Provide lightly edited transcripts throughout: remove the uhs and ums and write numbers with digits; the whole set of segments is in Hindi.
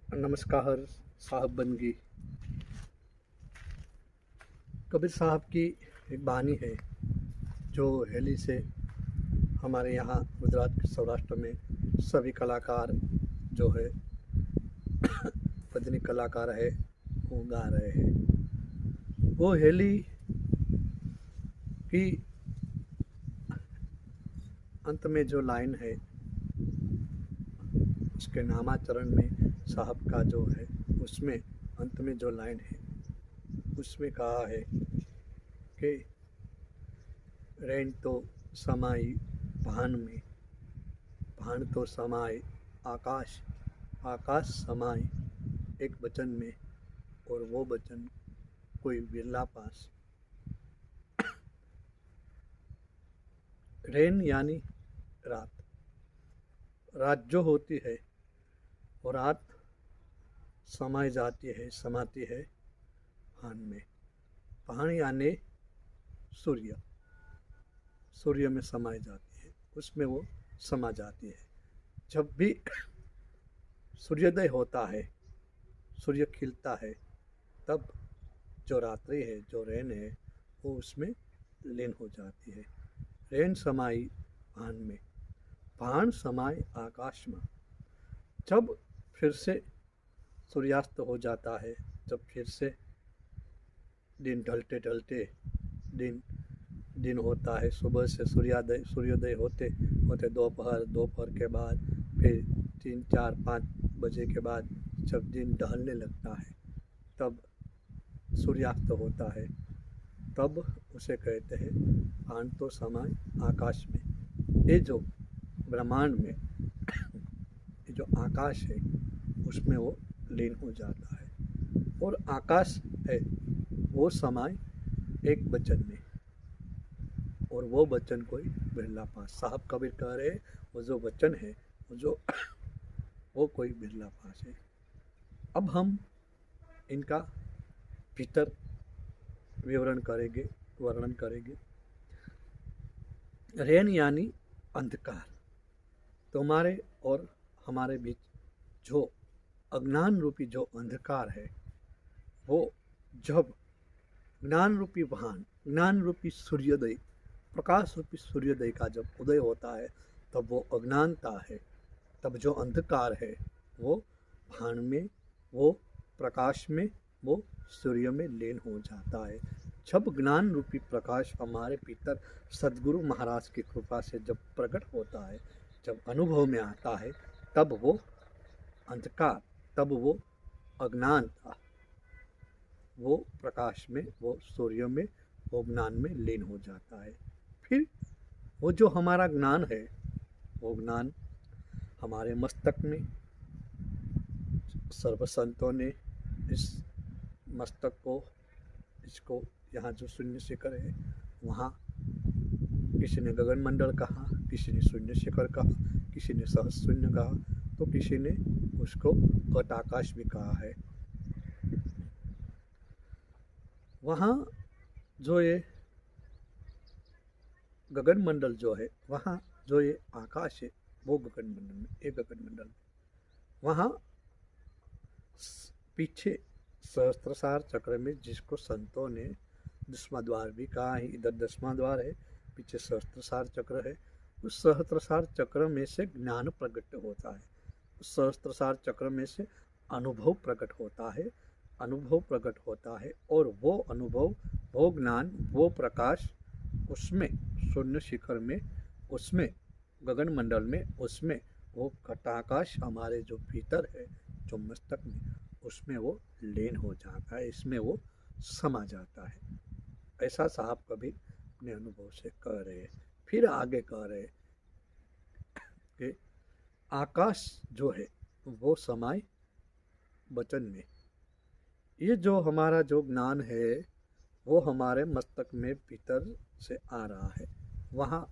नमस्कार साहब बनगी। कबीर साहब की एक वाणी है जो हेली से हमारे यहाँ गुजरात के सौराष्ट्र में सभी कलाकार जो है वतनी कलाकार है वो गा रहे हैं। वो हेली की अंत में जो लाइन है उसके नामाचरण में साहब का जो है उसमें अंत में जो लाइन है उसमें कहा है कि रैन तो समाई भान में, भान तो समाए आकाश, आकाश समाए एक वचन में, और वो वचन कोई बिरला पास। रैन यानी रात, रात जो होती है वो रात समाई जाती है, समाती है भान में। भान यानी सूर्य, सूर्य में समाई जाती है, उसमें वो समा जाती है। जब भी सूर्योदय होता है, सूर्य खिलता है, तब जो रात्रि है, जो रैन है, वो उसमें लीन हो जाती है। रैन समाई भान में, भान समाए आकाश में। जब फिर से सूर्यास्त हो जाता है, जब फिर से दिन ढलते ढलते दिन दिन होता है, सुबह से सूर्योदय होते होते दोपहर, दोपहर के बाद फिर 3 4 5 बजे के बाद जब दिन ढलने लगता है, तब सूर्यास्त होता है, तब उसे कहते हैं भान तो समाए आकाश में। ये जो ब्रह्मांड में ये जो आकाश है उसमें वो लीन हो जाता है, और आकाश है वो समाए एक वचन में, और वो वचन कोई बिरला पास। साहब कबीर कह रहे वो जो वचन है वो जो वो कोई बिरला पास है। अब हम इनका भीतर विवरण करेंगे, वर्णन करेंगे। रैन यानी अंधकार, तुम्हारे और हमारे बीच जो अज्ञान रूपी जो अंधकार है, वो जब ज्ञान रूपी भान, ज्ञान रूपी सूर्योदय, प्रकाश रूपी सूर्योदय का जब उदय होता है, तब वो अज्ञानता है, तब जो अंधकार है वो भान में, वो प्रकाश में, वो सूर्य में लीन हो जाता है। जब ज्ञान रूपी प्रकाश हमारे भीतर सदगुरु महाराज की कृपा से जब प्रकट होता है, जब अनुभव में आता है, तब वो अंधकार, तब वो अज्ञान था, वो प्रकाश में, वो सूर्य में, वो ज्ञान में लीन हो जाता है। फिर वो जो हमारा ज्ञान है, वो ज्ञान हमारे मस्तक में, सर्व संतों ने इस मस्तक को, इसको यहाँ जो शून्य शिखर है वहाँ किसी ने गगन मंडल कहा, किसी ने शून्य शिखर कहा, किसी ने सहज शून्य कहा, तो किसी ने उसको कट आकाश भी कहा है। वहाँ जो ये गगन मंडल जो है, वहाँ जो ये आकाश है वो गगन मंडल में, एक गगन मंडल में, वहाँ पीछे सहस्त्रसार चक्र में, जिसको संतों ने 10वां द्वार भी कहा है, इधर 10वां द्वार है, पीछे सहस्त्रसार चक्र है। उस सहस्त्रसार चक्र में से ज्ञान प्रकट होता है, उस सहस्त्रसार चक्र में से अनुभव प्रकट होता है, अनुभव प्रकट होता है, और वो अनुभव, वो ज्ञान, वो प्रकाश उसमें शून्य शिखर में, उसमें गगन मंडल में, उसमें वो घटाकाश हमारे जो भीतर है, जो मस्तक में, उसमें वो लीन हो जाता है, इसमें वो समा जाता है। ऐसा साहब कभी अपने अनुभव से कह रहे हैं। फिर आगे कह रहे कि आकाश जो है वो समाए वचन में। ये जो हमारा जो ज्ञान है वो हमारे मस्तक में भीतर से आ रहा है, वहाँ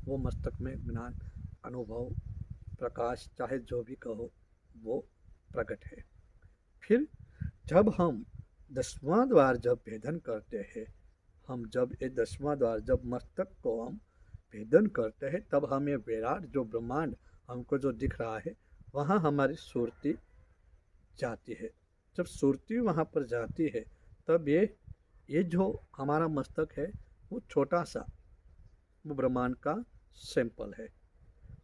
वो मस्तक में ज्ञान, अनुभव, प्रकाश, चाहे जो भी कहो, वो प्रकट है। फिर जब हम 10वां द्वार जब भेदन करते हैं, हम जब ये 10वां द्वार, जब मस्तक को हम भेदन करते हैं, तब हमें विराट जो ब्रह्मांड हमको जो दिख रहा है, वहाँ हमारी सुरती जाती है। जब सुरती वहाँ पर जाती है तब ये जो हमारा मस्तक है वो छोटा सा, वो ब्रह्मांड का सैंपल है,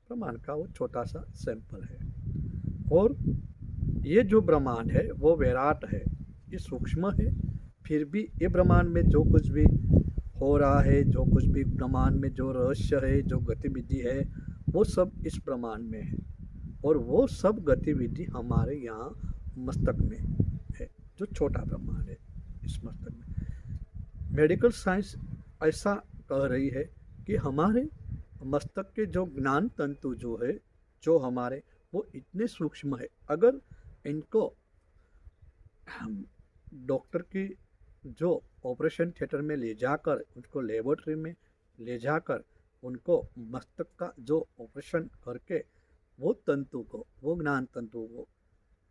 ब्रह्मांड का वो छोटा सा सैंपल है। और ये जो ब्रह्मांड है वो विराट है, ये सूक्ष्म है। फिर भी ये ब्रह्मांड में जो कुछ भी हो रहा है, जो कुछ भी ब्रह्मांड में जो रहस्य है, जो गतिविधि है, वो सब इस ब्रह्मांड में है। और वो सब गतिविधि हमारे यहाँ मस्तक में है, जो छोटा ब्रह्मांड है इस मस्तक में। मेडिकल साइंस ऐसा कह रही है कि हमारे मस्तक के जो ज्ञान तंतु जो है, जो हमारे, वो इतने सूक्ष्म है। अगर इनको डॉक्टर की जो ऑपरेशन थिएटर में ले जाकर, उनको लेबोरेटरी में ले जाकर, उनको मस्तक का जो ऑपरेशन करके वो तंतु को, वो ज्ञान तंतु को,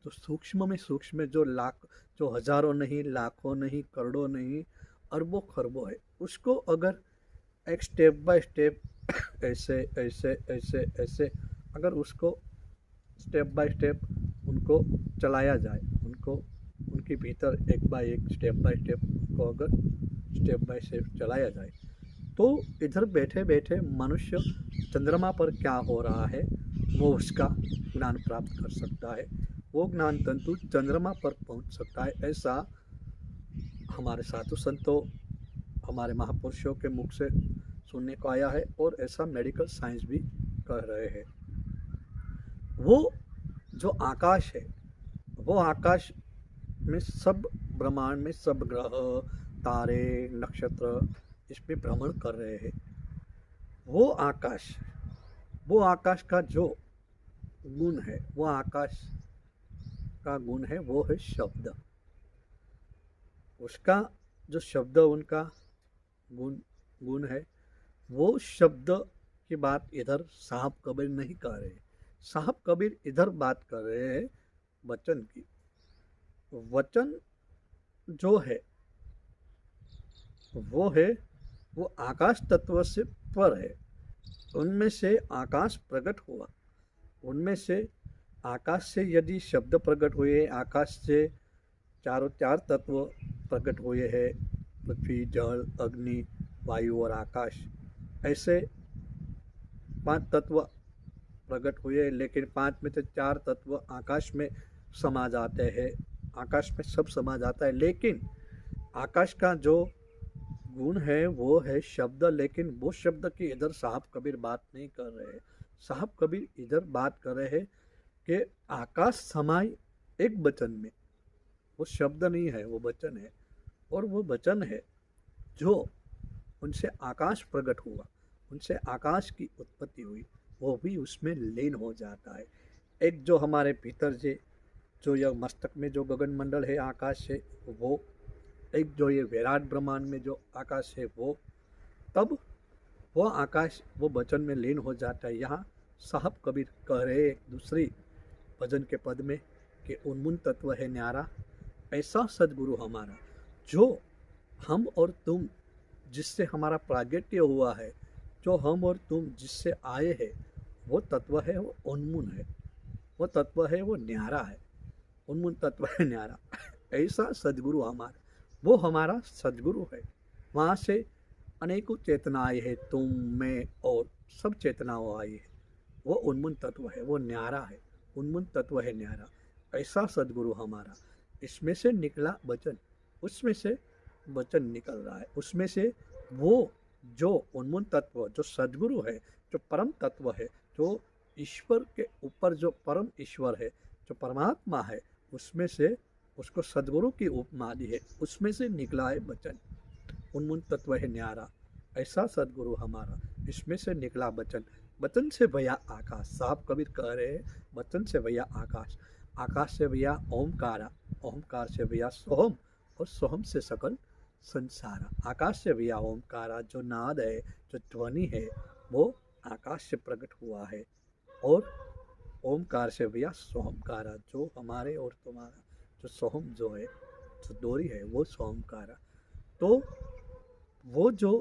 जो सूक्ष्म में सूक्ष्म, जो हजारों नहीं, लाखों नहीं, करोड़ों नहीं, अरबों खरबों है, उसको अगर एक स्टेप बाय स्टेप ऐसे ऐसे ऐसे ऐसे अगर उसको स्टेप बाय स्टेप उनको चलाया जाए, उनको उनके भीतर एक बाय एक स्टेप बाय स्टेप को अगर स्टेप बाय स्टेप चलाया जाए, तो इधर बैठे बैठे मनुष्य चंद्रमा पर क्या हो रहा है वो उसका ज्ञान प्राप्त कर सकता है। वो ज्ञान तंतु चंद्रमा पर पहुंच सकता है। ऐसा हमारे साधु संतों, हमारे महापुरुषों के मुख से सुनने को आया है, और ऐसा मेडिकल साइंस भी कह रहे हैं। वो जो आकाश है, वो आकाश में सब ब्रह्मांड में सब ग्रह, तारे, नक्षत्र इसमें भ्रमण कर रहे हैं। वो आकाश का जो गुण है, वो आकाश का गुण है, वो है शब्द। उसका जो शब्द, उनका गुण है, वो शब्द की बात इधर साहब कबीर नहीं कर रहे। साहब कबीर इधर बात कर रहे हैं वचन की। वचन जो है वो आकाश तत्व से पर है। उनमें से आकाश प्रकट हुआ, उनमें से आकाश से यदि शब्द प्रकट हुए, आकाश से चार तत्व प्रकट हुए हैं, पृथ्वी, जल, अग्नि, वायु और आकाश, ऐसे 5 तत्व प्रकट हुए। लेकिन 5 में से 4 तत्व आकाश में समा जाते हैं, आकाश में सब समा जाता है। लेकिन आकाश का जो गुण है वो है शब्द। लेकिन वो शब्द की इधर साहब कबीर बात नहीं कर रहे। साहब कबीर इधर बात कर रहे हैं कि आकाश समाई एक वचन में। वो शब्द नहीं है, वो वचन है। और वो वचन है जो उनसे आकाश प्रकट हुआ, उनसे आकाश की उत्पत्ति हुई, वो भी उसमें लीन हो जाता है। एक जो हमारे भीतर जो यह मस्तक में जो गगन मंडल है, आकाश है, वो एक जो ये विराट ब्रह्मांड में जो आकाश है, वो तब वो आकाश वो वचन में लीन हो जाता है। यहाँ साहब कबीर कह रहे एक दूसरी भजन के पद में कि उन्मुन तत्व है न्यारा, ऐसा सदगुरु हमारा, जो हम और तुम जिससे हमारा प्रागट्य हुआ है, जो हम और तुम जिससे आए हैं, वो तत्व है, वो उन्मुन है, वो तत्व है, वो न्यारा है, उन्मुन तत्व है न्यारा। ऐसा सदगुरु हमारा, वो हमारा सदगुरु है। वहाँ से अनेकों चेतनाएं हैं, तुम, मैं और सब चेतनाओं आई है। वो उन्मुन तत्व है, वो न्यारा है, उन्मुन तत्व है न्यारा। ऐसा सदगुरु हमारा। इसमें से निकला वचन, उसमें से वचन निकल रहा है, उसमें से वो जो उन्मुन तत्व, जो सदगुरु है, जो परम तत्व है, जो ईश्वर के ऊपर जो परम ईश्वर है, जो परमात्मा है, उसमें से उसको सदगुरु की उपमा दी है, उसमें से निकला है वचन। उन्मुन तत्व है न्यारा, ऐसा सदगुरु हमारा। इसमें से निकला वचन, वचन से भैया आकाश। साहब कबीर कह रहे हैं वचन से भैया आकाश, आकाश से भैया ओमकारा, ओमकार से भैया सोहम, और सोहम से सकल संसारा। आकाश से भैया ओमकारा, जो नाद है, जो ध्वनि है, वो आकाश से प्रकट हुआ है। और ओमकार से भैया सोहमकारा, जो हमारे और तुम्हारा जो सोहम जो है, जो डोरी है, वो सोहमकारा। तो वो जो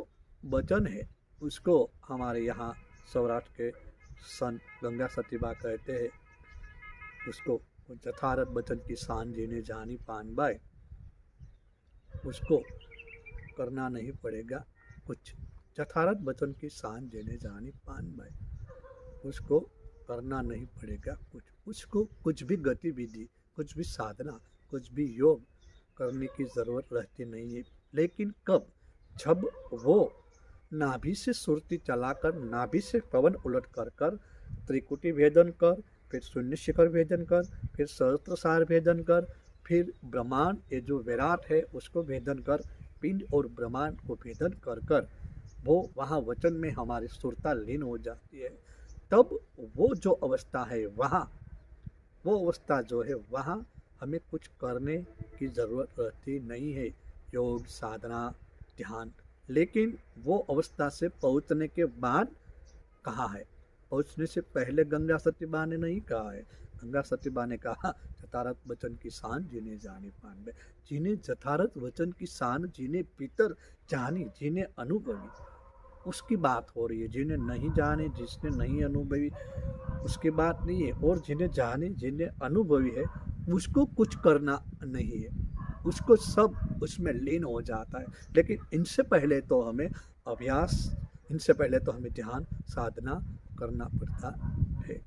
वचन है उसको हमारे यहाँ सौराष्ट्र के संत गंगा सतीबा कहते हैं, उसको वो यथार्थ वचन की शान जीने जानी पान बाय, उसको करना नहीं पड़ेगा कुछ। यथार्थ वचन की शान जीने जानी पान बाय, उसको करना नहीं पड़ेगा कुछ। उसको कुछ भी गतिविधि, कुछ भी साधना, कुछ भी योग करने की ज़रूरत रहती नहीं है। लेकिन कब? जब वो नाभि से सुरती चलाकर, नाभि से पवन उलट कर कर, त्रिकुटी भेदन कर, फिर शून्य शिखर भेदन कर, फिर सहस्त्रसार भेदन कर, फिर ब्रह्मांड ये जो विराट है उसको भेदन कर, पिंड और ब्रह्मांड को भेदन कर कर वो वहाँ वचन में हमारी सुरता लीन हो जाती है। तब वो जो अवस्था है वहाँ, वो अवस्था जो है वहाँ हमें कुछ करने की ज़रूरत रहती नहीं है, योग साधना ध्यान। लेकिन वो अवस्था से पहुँचने के बाद कहा है, पहुँचने से पहले गंगा सतीबा ने नहीं कहा है। गंगा सतीबा ने कहा यथार्थ वचन की शान जिन्हें जाने पान में, जिन्हें यथार्थ वचन की शान, जिन्हें भीतर जानी, जिन्हें अनुभवी, उसकी बात हो रही है। जिन्हें नहीं जाने, जिसने नहीं अनुभवी, उसकी बात नहीं है। और जिन्हें जाने, जिन्हें अनुभवी है, उसको कुछ करना नहीं है, उसको सब उसमें लीन हो जाता है। लेकिन इनसे पहले तो हमें अभ्यास, इनसे पहले तो हमें ध्यान साधना करना पड़ता है।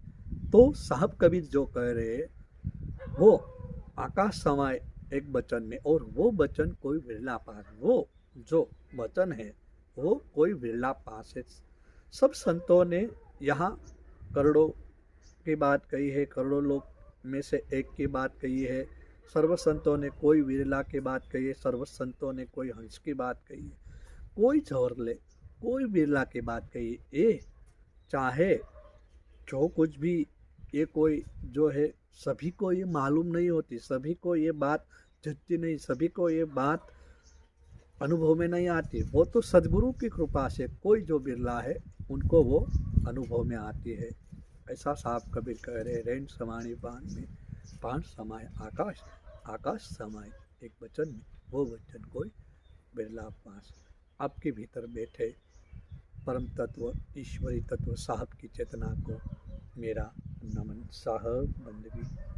तो साहब कबीर जो कह रहे हैं वो आकाश समाए एक वचन में, और वो वचन कोई बिरला पास, वो जो वचन है वो कोई बिरला पास है। सब संतों ने यहाँ करोड़ों की बात कही है, करोड़ों लोग में से एक की बात कही है। सर्व संतों ने कोई विरला की बात कही है, सर्व संतों ने कोई हंस की बात कही है, कोई झोरले, कोई बिरला की बात कही है। ये चाहे जो कुछ भी, ये कोई जो है सभी को ये मालूम नहीं होती, सभी को ये बात जचती नहीं, सभी को ये बात अनुभव में नहीं आती। वो तो सदगुरु की कृपा से कोई जो बिरला है उनको वो अनुभव में आती है। ऐसा साहब कबीर कह रहे, रैन समानी पान में, पान समाये आकाश, आकाश समाये एक वचन में, वो वचन कोई बिरला पास। आपके भीतर बैठे परम तत्व, ईश्वरी तत्व साहब की चेतना को मेरा नमन, साहब बंदगी।